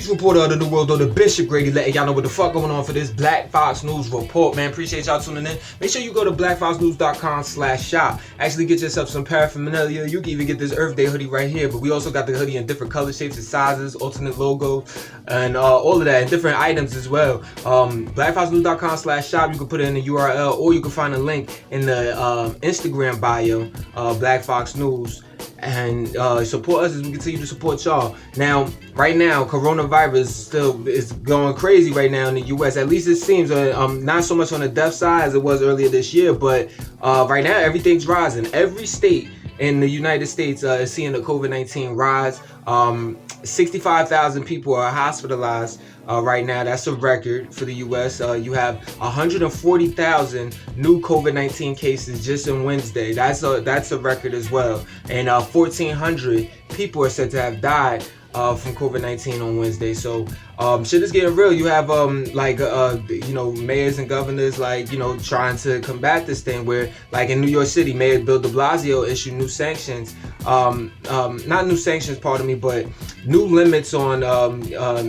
News reporter of the New World, or the Bishop Grady, letting y'all know what the fuck going on for this Black Fox News report, man. Appreciate y'all tuning in. Make sure you go to blackfoxnews.com/shop. Actually get yourself some paraphernalia. You can even get this Earth Day hoodie right here, but we also got the hoodie in different color shapes and sizes, alternate logo, and all of that, and different items as well. Blackfoxnews.com/shop. You can put it in the URL, or you can find a link in the Instagram bio, Black Fox News. And support us as we continue to support y'all. Now, right now, coronavirus still is going crazy right now in the U.S. At least it seems. Not so much on the death side as it was earlier this year, but right now everything's rising. Every state in the United States is seeing the COVID-19 rise. 65,000 people are hospitalized right now. That's a record for the U.S. You have 140,000 new COVID-19 cases just on Wednesday. That's a record as well. And 1,400 people are said to have died from COVID-19 on Wednesday. So shit is getting real. You have mayors and governors trying to combat this thing, where like in New York City, Mayor Bill de Blasio issued new sanctions, not new sanctions, pardon me, but new limits on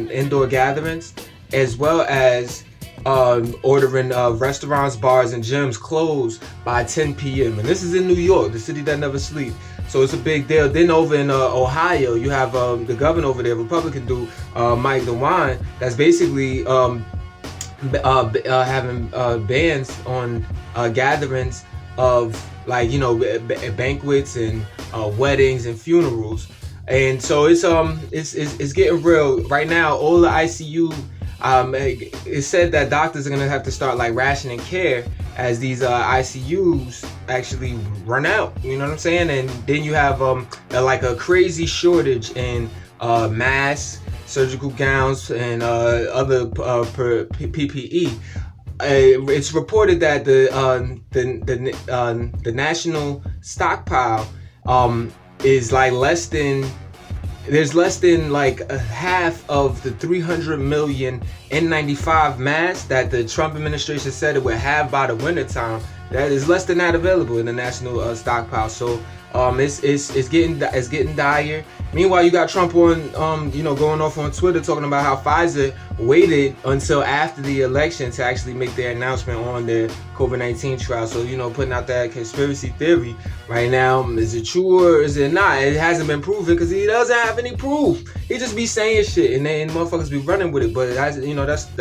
indoor gatherings, as well as ordering restaurants, bars, and gyms closed by 10 p.m. And this is in New York, the city that never sleeps. So it's a big deal. Then over in Ohio, you have the governor over there, Republican dude, Mike DeWine, that's basically having bans on gatherings of banquets and weddings and funerals. And so it's getting real right now. All the ICU, it's said that doctors are gonna have to start rationing care as these ICUs actually run out. You know what I'm saying? And then you have a crazy shortage in masks, surgical gowns, and other PPE. It's reported that the national stockpile is there's less than a half of the 300 million N95 masks that the Trump administration said it would have by the wintertime. That is less than that available in the national stockpile. So it's getting dire. Meanwhile, you got Trump on going off on Twitter talking about how Pfizer waited until after the election to actually make their announcement on their COVID-19 trial. So putting out that conspiracy theory right now. Is it true or is it not? It hasn't been proven because he doesn't have any proof. He just be saying shit and then motherfuckers be running with it. But that's just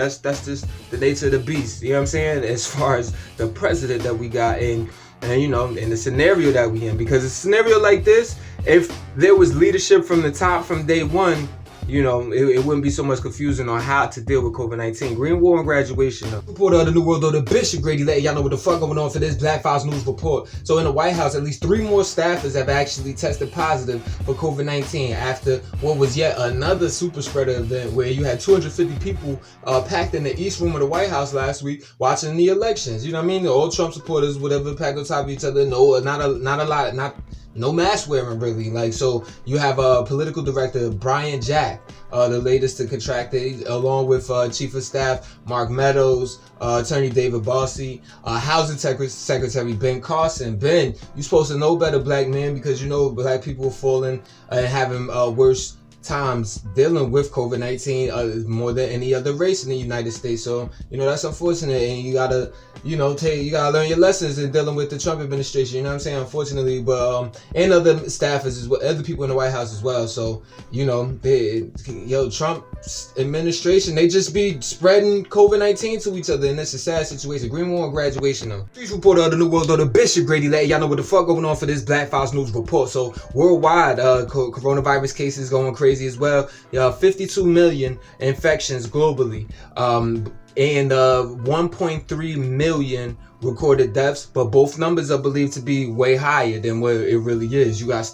the nature of the beast. You know what I'm saying? As far as the president that we got in the scenario that we in, because a scenario like this, if there was leadership from the top from day one, it wouldn't be so much confusion on how to deal with COVID-19. Green War and graduation. Reporter of the New World, or the Bishop Grady, letting y'all know what the fuck going on for this Black Fox News report. So in the White House, at least 3 more staffers have actually tested positive for COVID-19 after what was yet another super spreader event where you had 250 people packed in the East Room of the White House last week watching the elections. You know what I mean? All Trump supporters, whatever, packed on top of each other. No mask wearing, really. So you have political director Brian Jack, the latest to contract it, along with Chief of Staff Mark Meadows, Attorney David Bossie, Housing Secretary Ben Carson. Ben, you're supposed to know better, black man, because black people are falling and having worse times dealing with COVID-19 more than any other race in the United States. So that's unfortunate, and you gotta learn your lessons in dealing with the Trump administration. You know what I'm saying? Unfortunately, but and other staffers as well, other people in the White House as well. So Trump's administration, they just be spreading COVID-19 to each other, and it's a sad situation. Green War and graduation though. News reporter of the New World, or the Bishop Grady, letting y'all know what the fuck going on for this Black Fox News report. So worldwide, coronavirus cases going crazy as well. 52 million infections globally, and 1.3 million recorded deaths, but both numbers are believed to be way higher than what it really is. You got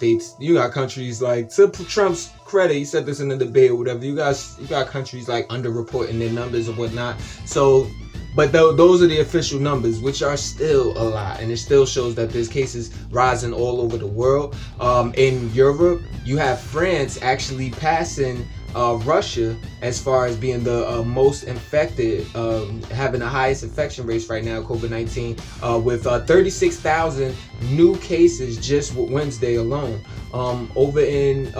countries to Trump's credit, he said this in the debate or whatever, you got countries underreporting their numbers and whatnot. So but those are the official numbers, which are still a lot, and it still shows that there's cases rising all over the world. In Europe, you have France actually passing Russia as far as being the most infected, having the highest infection rates right now, COVID-19, with 36,000 new cases just Wednesday alone. Over in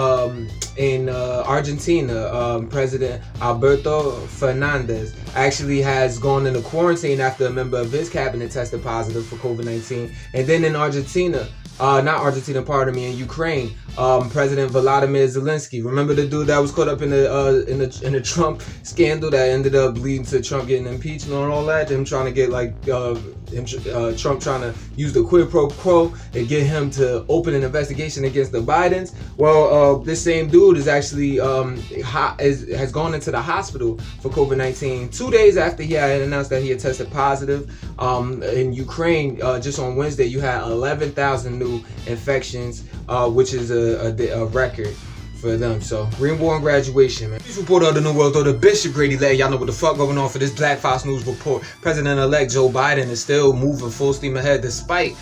Argentina, President Alberto Fernandez actually has gone into quarantine after a member of his cabinet tested positive for COVID-19. And then in Argentina, in Ukraine, President Volodymyr Zelensky. Remember the dude that was caught up in the Trump scandal that ended up leading to Trump getting impeached and all that? Him trying to get Trump trying to use the quid pro quo and get him to open an investigation against the Bidens. Well, this same dude is actually has gone into the hospital for COVID-19 2 days after he had announced that he had tested positive. In Ukraine, just on Wednesday, you had 11,000 new infections, which is a record for them. So, Greenborn graduation, man. This report of the New World Order, Bishop Grady letting y'all know what the fuck going on for this Black Fox News report. President-elect Joe Biden is still moving full steam ahead despite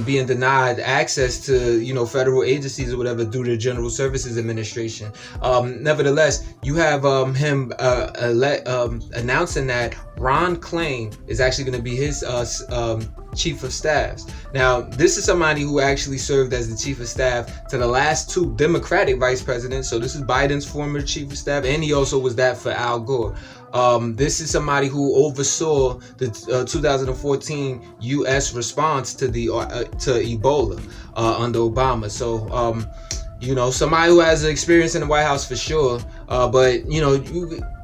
being denied access to, federal agencies or whatever due to the General Services Administration. Nevertheless, you have him announcing that Ron Klain is actually going to be his chief of staffs. Now, this is somebody who actually served as the chief of staff to the last two Democratic vice presidents. So this is Biden's former chief of staff, and he also was that for Al Gore. This is somebody who oversaw the 2014 U.S. response to Ebola under Obama. So, somebody who has experience in the White House for sure. But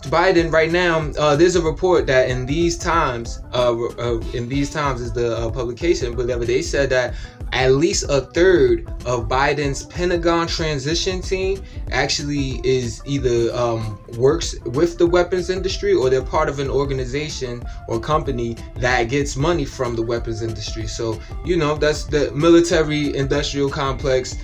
Biden right now, there's a report that in these times is the publication, whatever, they said that at least a third of Biden's Pentagon transition team actually is either works with the weapons industry or they're part of an organization or company that gets money from the weapons industry. So, that's the military industrial complex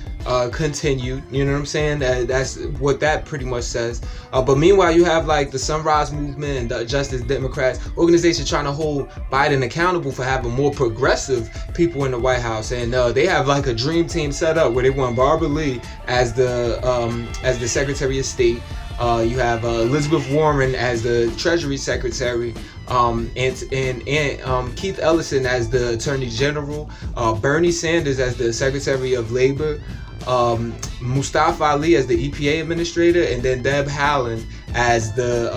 continued. You know what I'm saying? That's what that pretty much says. But meanwhile, you have like the Sunrise Movement and the Justice Democrats organization trying to hold Biden accountable for having more progressive people in the White House, and they have like a dream team set up where they want Barbara Lee as the Secretary of State. You have Elizabeth Warren as the Treasury Secretary, and Keith Ellison as the Attorney General, Bernie Sanders as the Secretary of Labor, Mustafa Ali as the EPA Administrator, and then Deb Haaland as the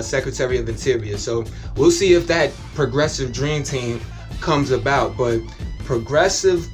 Secretary of Interior. So we'll see if that progressive dream team comes about, but progressive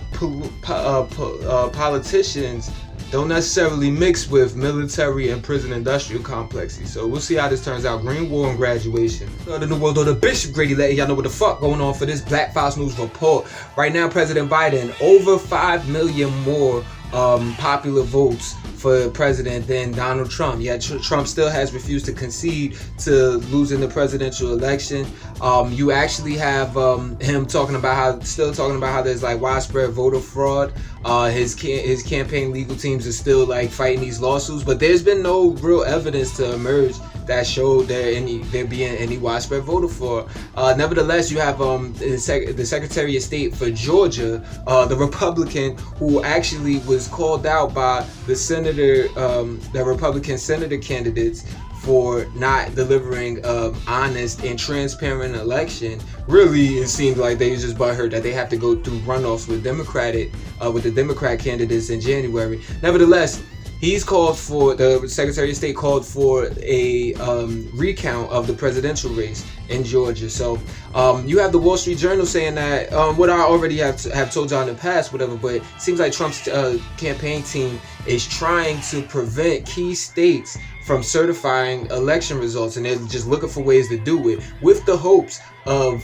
politicians don't necessarily mix with military and prison industrial complexes. So we'll see how this turns out. Green War and graduation. The New World Order, Bishop Grady letting y'all know what the fuck going on for this Black Fox News report. Right now, President Biden, over 5 million more popular votes for president than Donald Trump. Yet Trump still has refused to concede to losing the presidential election. You actually have him talking about how there's like widespread voter fraud. His campaign legal teams are still like fighting these lawsuits, but there's been no real evidence to emerge that showed there being any widespread voter fraud. Nevertheless, you have the Secretary of State for Georgia, the Republican who actually was called out by the Republican senator candidates for not delivering honest and transparent election. Really, it seemed like they just butthurt that they have to go through runoffs with the Democrat candidates in January. Nevertheless, the Secretary of State called for a recount of the presidential race in Georgia. So you have the Wall Street Journal saying that what I already have told y'all in the past, whatever, but it seems like Trump's campaign team is trying to prevent key states from certifying election results, and they're just looking for ways to do it with the hopes of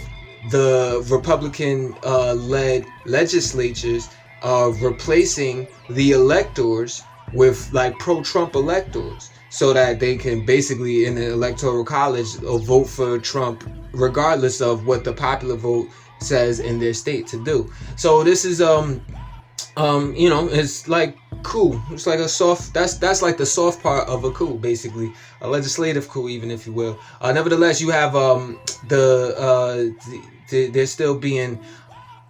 the Republican-led legislatures replacing the electors with like pro-Trump electors, so that they can basically in the electoral college vote for Trump regardless of what the popular vote says in their state to do. So this is it's like coup. It's like a soft, that's like the soft part of a coup, basically a legislative coup, even, if you will. Nevertheless, you have there's still being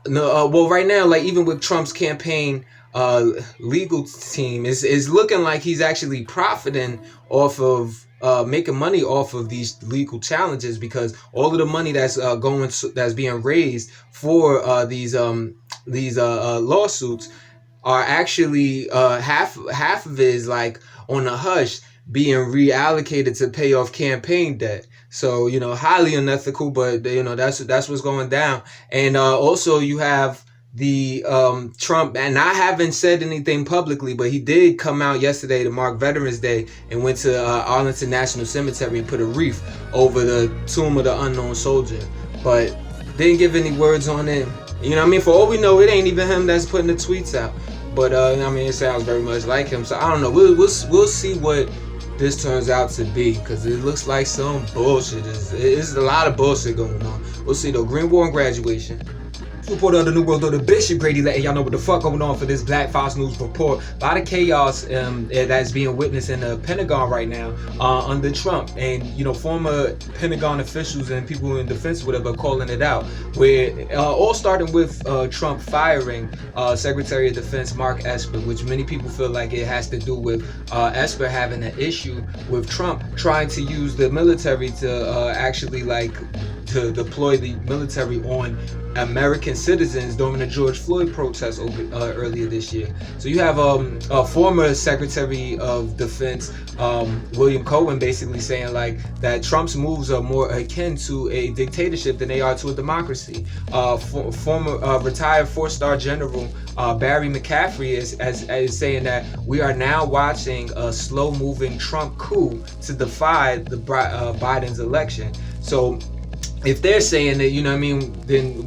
right now, like even with Trump's campaign legal team is looking like he's actually profiting off of making money off of these legal challenges, because all of the money that's that's being raised for these lawsuits are actually half of it is like on the hush being reallocated to pay off campaign debt. So, highly unethical, but that's what's going down. And also you have the Trump, and I haven't said anything publicly, but he did come out yesterday to mark Veterans Day and went to Arlington National Cemetery and put a wreath over the tomb of the unknown soldier, but didn't give any words on it. For all we know, it ain't even him that's putting the tweets out. But it sounds very much like him. So I don't know. We'll see what this turns out to be, because it looks like some bullshit. It's a lot of bullshit going on. We'll see though. Green War and Graduation. Report of the New World Order, Bishop Grady letting y'all know what the fuck going on for this Black Fox News report. A lot of chaos that's being witnessed in the Pentagon right now under Trump, and former Pentagon officials and people in defense, whatever, calling it out. We're all starting with Trump firing Secretary of Defense Mark Esper, which many people feel like it has to do with Esper having an issue with Trump trying to use the military to actually to deploy the military on American citizens during the George Floyd protests earlier this year. So you have a former Secretary of Defense, William Cohen, basically saying that Trump's moves are more akin to a dictatorship than they are to a democracy. Former retired 4-star General Barry McCaffrey is saying that we are now watching a slow-moving Trump coup to defy the Biden's election. So if they're saying that, then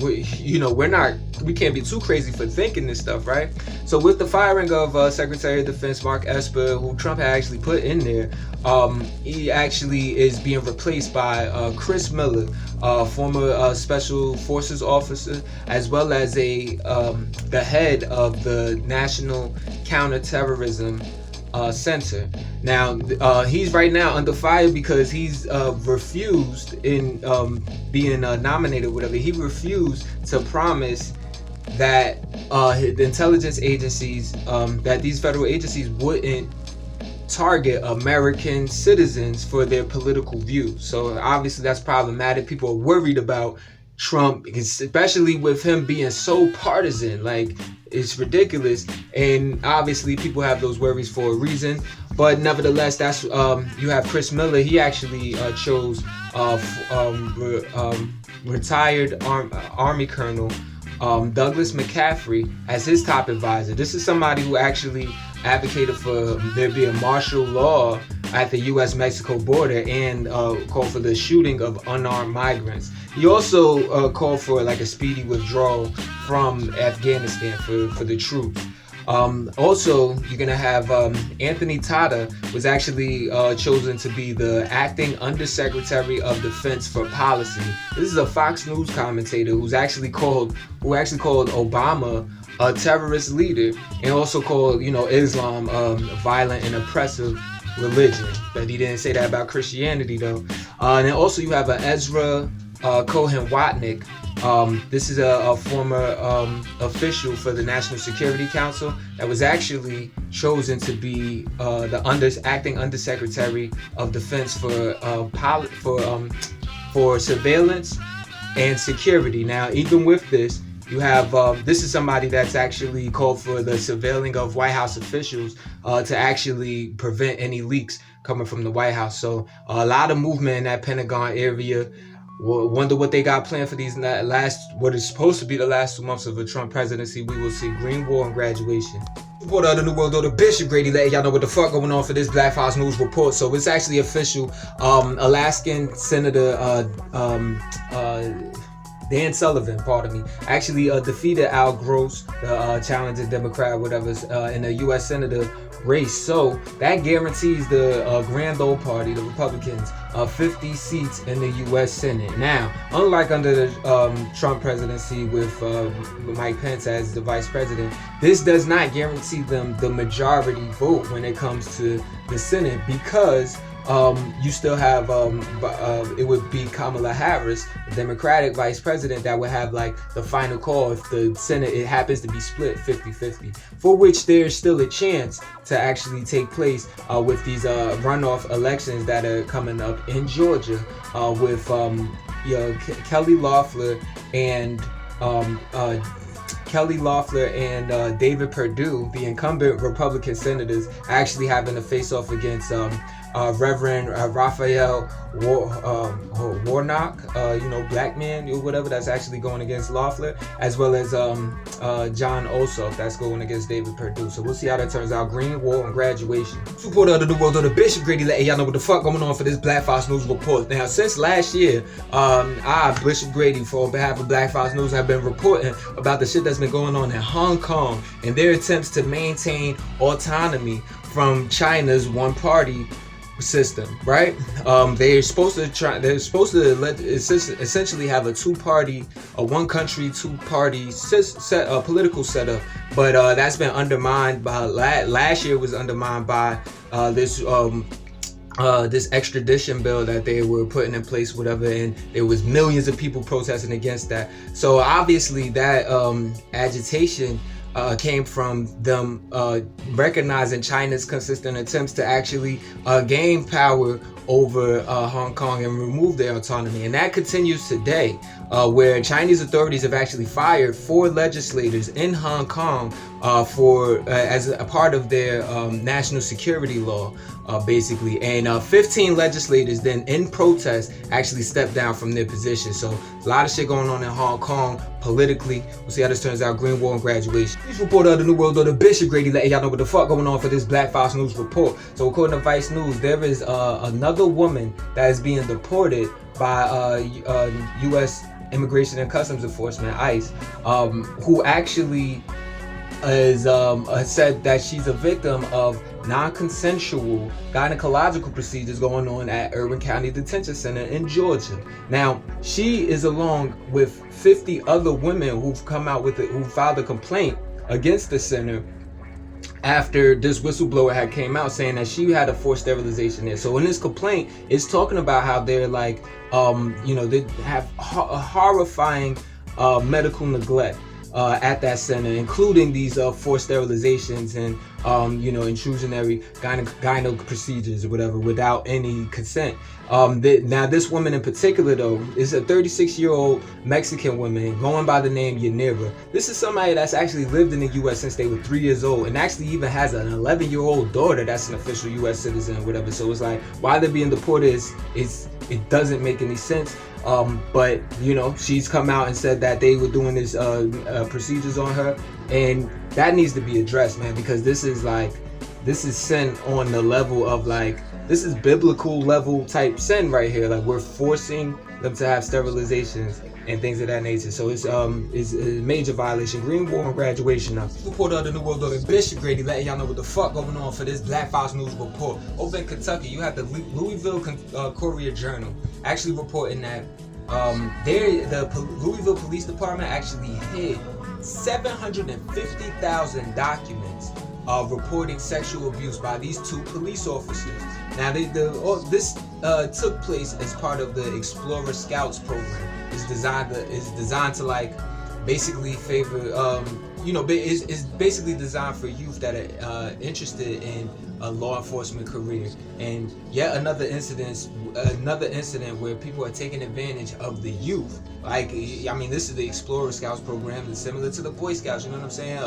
we can't be too crazy for thinking this stuff, right? So with the firing of Secretary of Defense Mark Esper, who Trump had actually put in there, he actually is being replaced by Chris Miller, former Special Forces officer, as well as the head of the National Counterterrorism Center. Now he's right now under fire because he's refused in being nominated, whatever. He refused to promise that the intelligence agencies, that these federal agencies wouldn't target American citizens for their political views. So obviously that's problematic. People are worried about Trump, especially with him being so partisan. It's ridiculous, and obviously people have those worries for a reason. But nevertheless, that's you have Chris Miller. He actually chose retired Army Colonel Douglas McCaffrey as his top advisor. This is somebody who actually advocated for there be a martial law at the U.S.-Mexico border and called for the shooting of unarmed migrants. He also called for a speedy withdrawal from Afghanistan for the troops. Also, you're gonna have Anthony Tata was actually chosen to be the acting Undersecretary of Defense for Policy. This is a Fox News commentator who actually called Obama a terrorist leader, and also called Islam violent and oppressive religion. But he didn't say that about Christianity though. And then also you have Ezra Cohen-Watnick. This is a former official for the National Security Council that was actually chosen to be the acting Undersecretary of Defense for surveillance and security. Now, even with this, you have this is somebody that's actually called for the surveilling of White House officials to actually prevent any leaks coming from the White House. So a lot of movement in that Pentagon area. Wonder what they got planned for these what is supposed to be the last 2 months of the Trump presidency. We will see. Green War and Graduation. Report of the New World Order, Bishop Grady letting y'all know what the fuck going on for this Black Fox News report. So it's actually official. Alaskan Senator Dan Sullivan, actually defeated Al Gross, the challenging Democrat, whatever, in the U.S. Senator race. So that guarantees the Grand Old Party, the Republicans, 50 seats in the U.S. Senate. Now, unlike under the Trump presidency with Mike Pence as the vice president, this does not guarantee them the majority vote when it comes to the Senate, because you still have it would be Kamala Harris, the Democratic vice president, that would have like the final call if the Senate it happens to be split 50-50, for which there's still a chance to actually take place with these runoff elections that are coming up in Georgia with Kelly Loeffler and David Perdue, the incumbent Republican senators, actually having to face off against Reverend Raphael Warnock, black man or whatever, that's actually going against Loeffler, as well as John Ossoff, that's going against David Perdue. So we'll see how that turns out. Green, War, and Graduation. Supporter of the New World Order, Bishop Grady, letting y'all know what the fuck going on for this Black Fox News report. Now, since last year, I, Bishop Grady, for behalf of Black Fox News, have been reporting about the shit that's been going on in Hong Kong and their attempts to maintain autonomy from China's one-party system, right? They're supposed to essentially have a two-party, a one-country, two-party political setup, but that's been undermined by last year was undermined by this extradition bill that they were putting in place, whatever, and there was millions of people protesting against that. So obviously that agitation came from them recognizing China's consistent attempts to actually gain power over Hong Kong and remove their autonomy. And that continues today, where Chinese authorities have actually fired 4 legislators in Hong Kong as a part of their national security law, basically. And 15 legislators then, in protest, actually stepped down from their position. So a lot of shit going on in Hong Kong politically. We'll see how this turns out. Green, War, and Graduation. Please report of the New World Order, Bishop Grady, letting y'all know what the fuck going on for this Black Fox News report. So according to Vice News, there is another woman that is being deported by U.S. Immigration and Customs Enforcement, ICE, who actually is said that she's a victim of non-consensual gynecological procedures going on at Irwin County Detention Center in Georgia. Now, she is along with 50 other women who filed a complaint against the center after this whistleblower had came out saying that she had a forced sterilization there. So in this complaint, it's talking about how they're like, they have horrifying medical neglect at that center, including these forced sterilizations and intrusionary gyno procedures or whatever without any consent. Now this woman in particular though is a 36-year-old Mexican woman going by the name Yanira. This is somebody that's actually lived in the U.S. since they were 3 years old and actually even has an 11-year-old daughter that's an official U.S. citizen or whatever. So it's like, why they're being deported it doesn't make any sense. But she's come out and said that they were doing this procedures on her, and that needs to be addressed, man, because this is sin on the level of this is biblical level type sin right here. Like, we're forcing them to have sterilizations and things of that nature. So it's a major violation. Green, War, and Graduation now. Reporter of the New World Order, Bishop Grady, letting y'all know what the fuck going on for this Black Fox News report. Over in Kentucky, you have the Louisville Courier Journal actually reporting that the Louisville Police Department actually hid 750,000 documents reporting sexual abuse by these 2 police officers. Now, this took place as part of the Explorer Scouts program. It's designed to basically favor it's basically designed for youth that are interested in a law enforcement career. And yet another incident where people are taking advantage of the youth. This is the Explorer Scouts program. It's similar to the Boy Scouts, you know what I'm saying?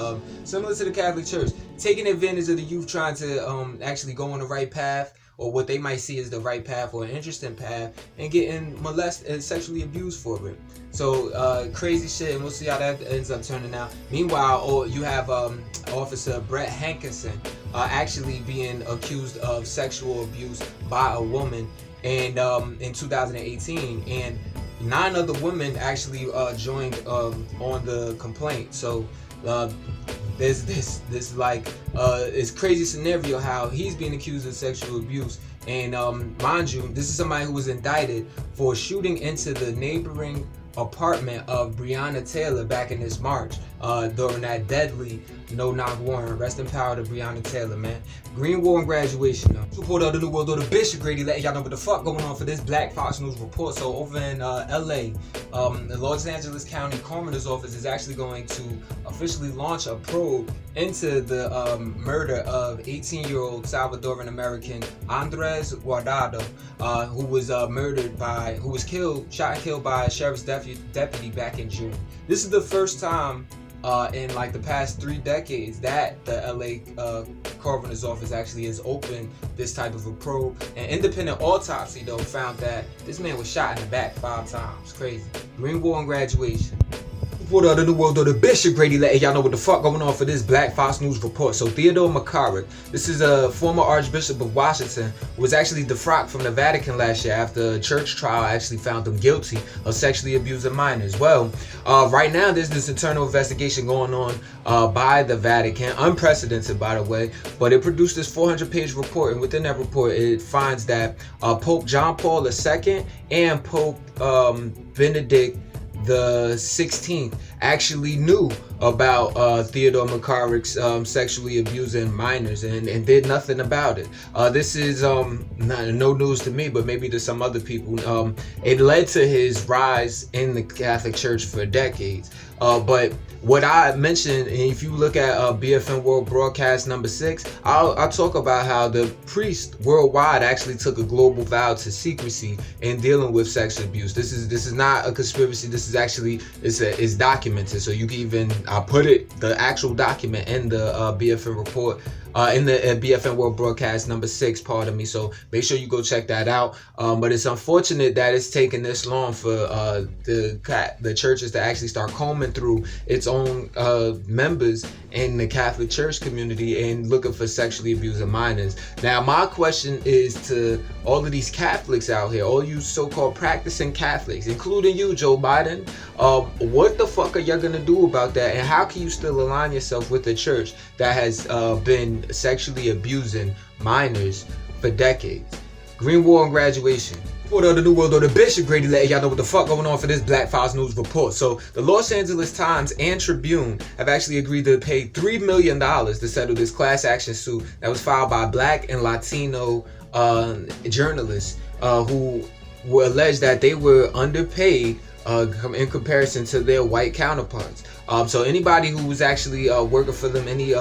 Similar to the Catholic Church. Taking advantage of the youth trying to actually go on the right path, or what they might see as the right path or an interesting path, and getting molested and sexually abused for it. So crazy shit, and we'll see how that ends up turning out. Meanwhile, you have Officer Brett Hankinson actually being accused of sexual abuse by a woman, and in 2018, and 9 other women actually joined on the complaint. So there's this it's crazy scenario how he's being accused of sexual abuse, and mind you, this is somebody who was indicted for shooting into the neighboring apartment of Breonna Taylor back in this March during that deadly no-knock warrant. Rest in power to Breonna Taylor, man. Green War and graduation, though. Support of the New World Order, Bishop Grady, letting y'all know what the fuck going on for this Black Fox News report. So over in LA, the Los Angeles County Coroner's Office is actually going to officially launch a probe into the murder of 18-year-old Salvadoran American Andres Guardado, who was shot and killed by a sheriff's deputy back in June. This is the first time in like the past 3 decades that the LA Coroner's Office actually has opened this type of a probe. An independent autopsy though found that this man was shot in the back 5 times. Crazy. Green War and graduation. Report of the New World Order, Bishop Grady, letting y'all know what the fuck going on for this Black Fox News report. So Theodore Mccarrick, this is a former Archbishop of Washington, who was actually defrocked from the Vatican last year after a church trial actually found him guilty of sexually abusing minors. Well, right now there's this internal investigation going on by the Vatican, unprecedented by the way, but it produced this 400-page report, and within that report it finds that Pope John Paul II and Pope Benedict the 16th actually knew about Theodore Mccarrick's sexually abusing minors and did nothing about it. This is no news to me, but maybe to some other people. It led to his rise in the Catholic Church for decades. But what I mentioned, and if you look at BFN World Broadcast number 6, I'll talk about how the priests worldwide actually took a global vow to secrecy in dealing with sex abuse. This is not a conspiracy. This is actually it's documented. So you can even put the actual document in the BFN report. In the BFN World Broadcast number 6, pardon me. So make sure you go check that out. But it's unfortunate that it's taken this long for the churches to actually start combing through its own members in the Catholic Church community and looking for sexually abusing minors. Now, my question is to all of these Catholics out here, all you so-called practicing Catholics, including you, Joe Biden, what the fuck are y'all gonna do about that? And how can you still align yourself with the church that has been sexually abusing minors for decades? Green War and graduation. Report of the New World Order, Bishop Grady, letting y'all know what the fuck going on for this Black Fox News report. So the Los Angeles Times and Tribune have actually agreed to pay $3 million to settle this class action suit that was filed by Black and Latino journalists who were alleged that they were underpaid in comparison to their white counterparts. So anybody who was actually working for them, any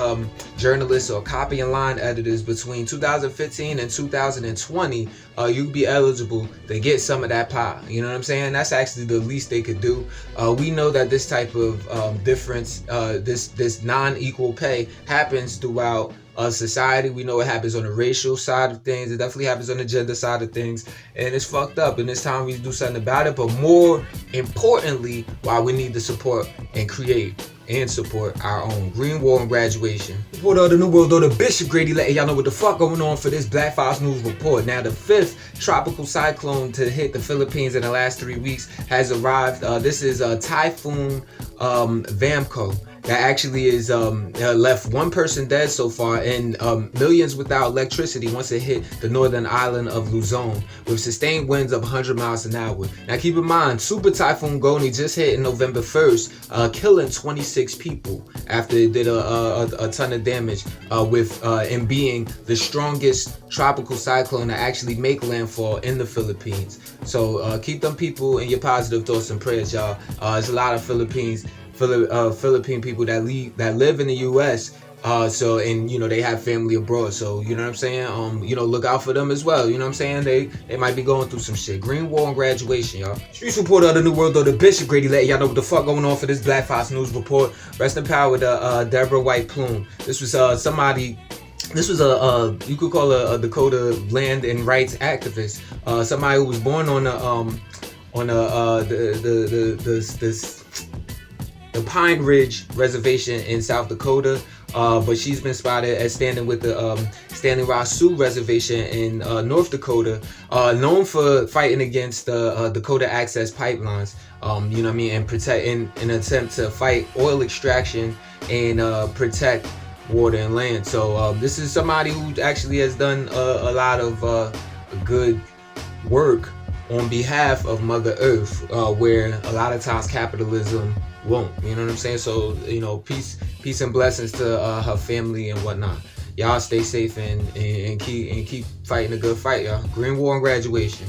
journalists or copy and line editors between 2015 and 2020, you'd be eligible to get some of that pie. You know what I'm saying? That's actually the least they could do. We know that this type of difference, this non-equal pay happens throughout society. We know it happens on the racial side of things. It definitely happens on the gender side of things, and it's fucked up. And it's time we do something about it. But more importantly, why we need to support and create and support our own Green War and graduation. Report of the New World Order, Bishop Grady, letting y'all know what the fuck going on for this Black Fox News report. Now, the 5th tropical cyclone to hit the Philippines in the last 3 weeks has arrived. This is Typhoon Vamco. That actually is left 1 person dead so far and millions without electricity once it hit the northern island of Luzon with sustained winds of 100 miles an hour. Now keep in mind, Super Typhoon Goni just hit in November 1st, killing 26 people after it did a ton of damage with and being the strongest tropical cyclone to actually make landfall in the Philippines. So keep them people in your positive thoughts and prayers, y'all. There's a lot of Philippine people that live in the U.S. So, and you know, they have family abroad. So, you know what I'm saying? You know, look out for them as well. You know what I'm saying? They might be going through some shit. Green War and graduation, y'all. Streets report of the New World Order, Bishop Grady, letting y'all know what the fuck going on for this Black Fox News report. Rest in power to Deborah White Plume. This was somebody. This was you could call a Dakota land and rights activist. Somebody who was born on the Pine Ridge Reservation in South Dakota, but she's been spotted as standing with the Standing Rock Sioux Reservation in North Dakota, known for fighting against the Dakota Access Pipelines. You know what I mean, and protect in an attempt to fight oil extraction and protect water and land. So this is somebody who actually has done a lot of good work on behalf of Mother Earth, where a lot of times capitalism won't. You know what I'm saying? So, you know, peace and blessings to her family and whatnot. Y'all stay safe and keep fighting a good fight, y'all. Green War and Graduation.